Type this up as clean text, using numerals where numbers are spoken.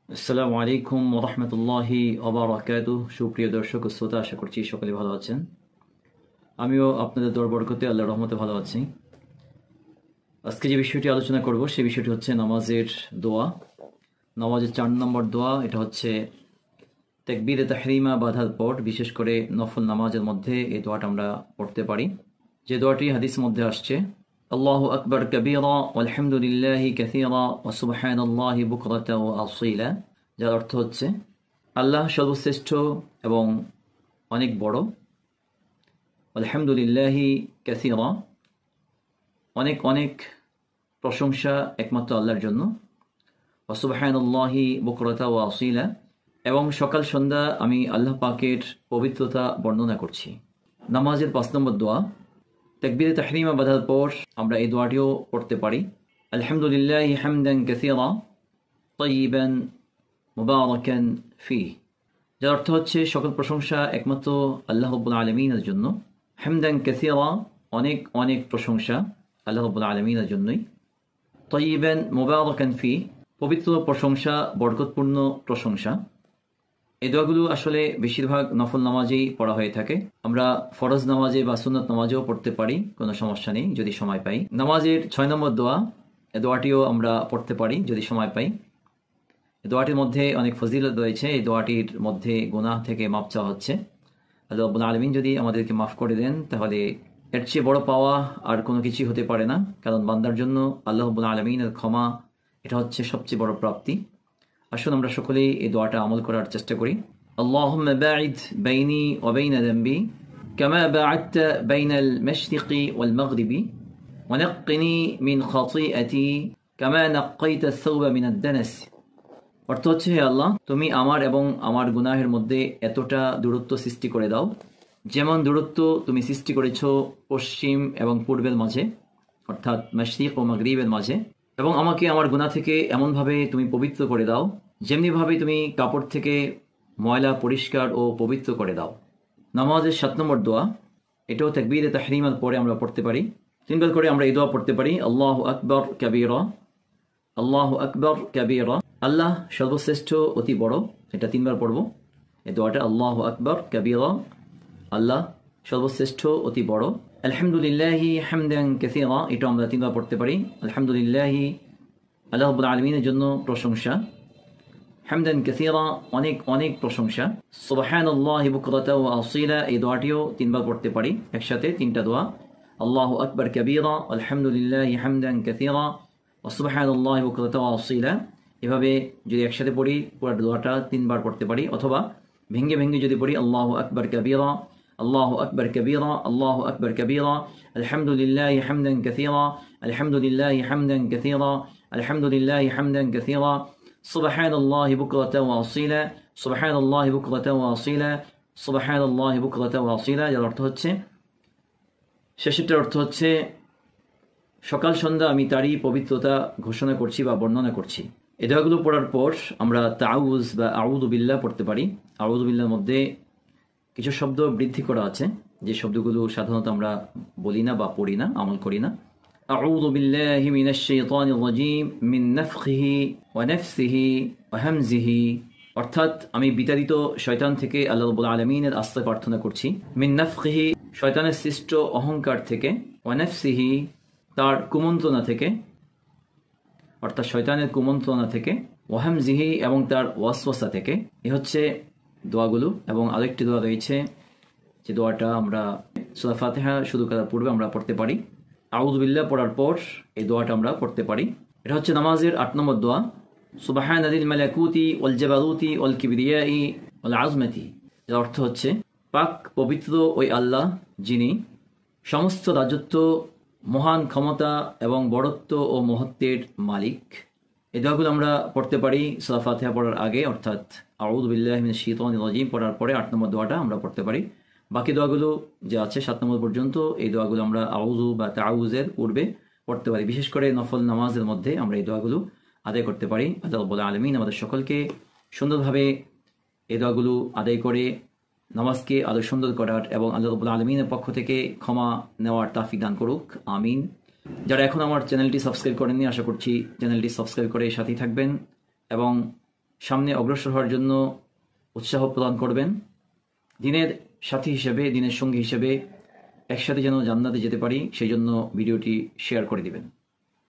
আসসালামু আলাইকুম ওয়া রাহমাতুল্লাহি ওয়া বারাকাতুহু। সুপ্রিয় দর্শক ও শ্রোতা, আশা করছি সকলে ভালো আছেন। আমিও আপনাদের দোয়ার বরকতে আল্লাহর রহমতে ভালো আছি। আজকে যে বিষয়টি আলোচনা করব সেই বিষয়টি হচ্ছে নামাজের দোয়া। নামাজের 4 নম্বর দোয়া, এটা হচ্ছে তাকবীরে তাহরিমা বাঁধার পর বিশেষ করে নফল নামাজের মধ্যে এই দোয়াটা আমরা পড়তে পারি। যে দোয়াটি হাদিসের মধ্যে আসছে, আল্লাহু আকবার কাবীরা ওয়ালহামদুলিল্লাহি কাসীরা ওয়া সুবহানাল্লাহি বুকরাতাও ওয়া আসীলা, যার অর্থ হচ্ছে আল্লাহ সর্বশ্রেষ্ঠ এবং অনেক বড়, আলহামদুলিল্লাহি কাসীরা, অনেক অনেক প্রশংসা একমাত্র আল্লাহর জন্য, ওয়া সুবহানাল্লাহি বুকরাতা ওয়া আসীলা, এবং সকাল সন্ধ্যা আমি আল্লাহ পাকের পবিত্রতা বর্ণনা করছি। নামাজের 5 নম্বর দোয়া, তাকবীরে তাহরিমা বাঁধার পর আমরা এই দোয়াটিও পড়তে পারি, আলহামদুলিল্লাহি হামদান কাসীরা তাইয়িবান মুবারাকান ফীহ, যার অর্থ হচ্ছে সকল প্রশংসা একমাত্র আল্লাহ রাব্বুল আলামিনের জন্য। হামদান কাসীরা, অনেক অনেক প্রশংসা আল্লাহ রাব্বুল আলামিনের জন্যই। তাইয়িবান মুবারাকান ফীহ, পবিত্র প্রশংসা, বরকতপূর্ণ প্রশংসা। এই দোয়াগুলো আসলে বেশিরভাগ নফল নামাজেই পড়া হয়ে থাকে। আমরা ফরজ নামাজে বা সুন্নত নামাজেও পড়তে পারি, কোনো সমস্যা নেই যদি সময় পাই। নামাজের 6 নম্বর দোয়া, এই দোয়াটিও আমরা পড়তে পারি যদি সময় পাই। এই দোয়াটির মধ্যে অনেক ফজিলত রয়েছে। এই দোয়াটির মধ্যে গুনাহ থেকে মাফ চাওয়া হচ্ছে। আল্লাহ রাব্বুল আলামিন যদি আমাদেরকে মাফ করে দেন তাহলে এর চেয়ে বড় পাওয়া আর কোনো কিছুই হতে পারে না, কারণ বান্দার জন্য আল্লাহ রাব্বুল আলামিনের ক্ষমা এটা হচ্ছে সবচেয়ে বড় প্রাপ্তি। আসুন আমরা সকলেই এই দোয়াটা আমল করার চেষ্টা করি। আল্লাহুম্মা বাঈদ বাইনি ওয়া বাইনা যামবি কামা বা'আদতা বাইনাল মাশরিকি ওয়াল মাগরিবি ওয়া নাক্কিনি মিন খাতিআতি কামা নাক্কাইতা আস-সাওবা মিনাদ দানাস। অর্থ হচ্ছে, হে আল্লাহ, তুমি আমার এবং আমার গুনাহের মধ্যে এতটা দূরত্ব সৃষ্টি করে দাও যেমন দূরত্ব তুমি সৃষ্টি করেছো পশ্চিম এবং পূর্বের মাঝে, অর্থাৎ মাশরিক ও মাগরিবের মাঝে, এবং আমাকে আমার গুনাহ থেকে এমনভাবে তুমি পবিত্র করে দাও যেমনিভাবে তুমি কাপড় থেকে ময়লা পরিষ্কার ও পবিত্র করে দাও। নামাজের 7 নম্বর দোয়া, এটাও তাকবীরে তাহরিমার পরে আমরা পড়তে পারি। 3 বার করে আমরা এই দোয়া পড়তে পারি, আল্লাহু আকবার কাবীরা, আল্লাহু আকবার কাবীরা, আল্লাহ সর্বশ্রেষ্ঠ অতি বড়। এটা 3 বার পড়ব এই দোয়াটা, আল্লাহু আকবার কাবীরা, আল্লাহ সর্বশ্রেষ্ঠ অতি বড়। আলহামদুলিল্লাহি হামদান কাসীরা, এটা আমরা 3 বার পড়তে পারি। আলহামদুলিল্লাহি, আল্লাহ রাব্বুল আলামিনের জন্য প্রশংসা। হামদান কাসীরা, অনেক অনেক প্রশংসা। সুবহানাল্লাহি বুকরাতা ওয়া আসীলা, এই দোয়াটিও 3 বার পড়তে পারি একসাথে, 3টা দোয়া, আল্লাহু আকবার কাবীরা, আলহামদুলিল্লাহি হামদান কাসীরা ওয়া সুবহানাল্লাহি বুকরাতা ওয়া আসীলা। এভাবে যদি একসাথে পড়ি পুরো দোয়াটা 3 বার পড়তে পারি, অথবা ভেঙ্গে ভেঙ্গে যদি পড়ি, আল্লাহু আকবার কাবীরা, আল্লাহু আকবার কাবীরা, আল্লাহু আকবার কাবীরা, আলহামদুলিল্লাহি হামদান কাসীরা, আলহামদুলিল্লাহি হামদান কাসীরা, আলহামদুলিল্লাহি হামদান কাসীরা, সুবহানাল্লাহি বুকরাতা ওয়া আসীলা, সুবহানাল্লাহি বুকরাতা ওয়া আসীলা, সুবহানাল্লাহি বুকরাতা ওয়া আসীলা, যার অর্থ হচ্ছে, শেষেরটার অর্থ হচ্ছে, সকাল সন্ধ্যা আমি তারই পবিত্রতা ঘোষণা করছি বা বর্ণনা করছি। এই দোয়াগুলো পড়ার পর আমরা তাআউযু বা আউযু বিল্লাহ পড়তে পারি। আউযু বিল্লাহর মধ্যে কিছু শব্দ বৃদ্ধি করা আছে, যে শব্দগুলো সাধারণত আমরা বলি না বা পড়ি না, আমল করি না। আউযু বিল্লাহি মিনাশ শাইতানির রাজীম মিন নাফখিহি ওয়া নাফসিহি ওয়া হামজিহি, অর্থাৎ আমি বিতাড়িত শয়তান থেকে আল্লাহ রাব্বুল আলামিনের আশ্রয় প্রার্থনা করছি। মিন নাফখিহি, শয়তানের সৃষ্ট অহংকার থেকে, ওয়া নাফসিহি, তার কুমন্ত্রণা থেকে, অর্থাৎ শয়তানের কুমন্ত্রণা থেকে, ওয়া হামজিহি, এবং তার ওয়াসওয়াসা থেকে। এ হচ্ছে দোয়াগুলো। এবং আরেকটি দোয়া রয়েছে, যে দোয়াটা আমরা সূরা ফাতিহা শুরু করার পূর্বে আমরা পড়তে পারি। আউযু বিল্লাহ পড়ার পর এই দোয়াটা আমরা পড়তে পারি। এটা হচ্ছে নামাজের 8 নম্বর দোয়া, সুবহানাল মালাকুতি ওয়াল জাবারুতি ওয়াল কিবরিয়াই ওয়াল আযমাতি, যার অর্থ হচ্ছে, পাক পবিত্র ওই আল্লাহ যিনি সমস্ত রাজত্ব, মহান ক্ষমতা এবং বড়ত্ব ও মহত্বের মালিক। এই দোয়াগুলো আমরা পড়তে পারি সূরা ফাতিহা পড়ার আগে, অর্থাৎ আউযু বিল্লাহি মিনাশ শাইতানির রাজীম পড়ার পরে 8 নম্বর দোয়াটা আমরা পড়তে পারি। বাকি দোয়াগুলো যে আছে 7 নম্বর পর্যন্ত, এই দোয়াগুলো আমরা আউযু বা তাআউযের পূর্বে পড়তে পারি। বিশেষ করে নফল নামাজের মধ্যে আমরা এই দোয়াগুলো আদায় করতে পারি। আল্লাহ রাব্বুল আলামিন আমাদের সকলকে সুন্দরভাবে এই দোয়াগুলো আদায় করে নামাজকে আরো সুন্দর করার এবং আল্লাহ রাব্বুল আলামিনের পক্ষ থেকে ক্ষমা নেওয়ার তৌফিক দান করুক, আমিন। যারা এখন আমার চ্যানেলটি সাবস্ক্রাইব করেননি, আশা করছি চ্যানেলটি সাবস্ক্রাইব করে সাথেই থাকবেন এবং সামনে অগ্রসর হওয়ার জন্য উৎসাহ প্রদান করবেন। দিনের সাথী হিসেবে, দিনের সঙ্গী হিসেবে একসাথে যেন জান্নাতে যেতে পারি, সেই জন্য ভিডিওটি শেয়ার করে দিবেন।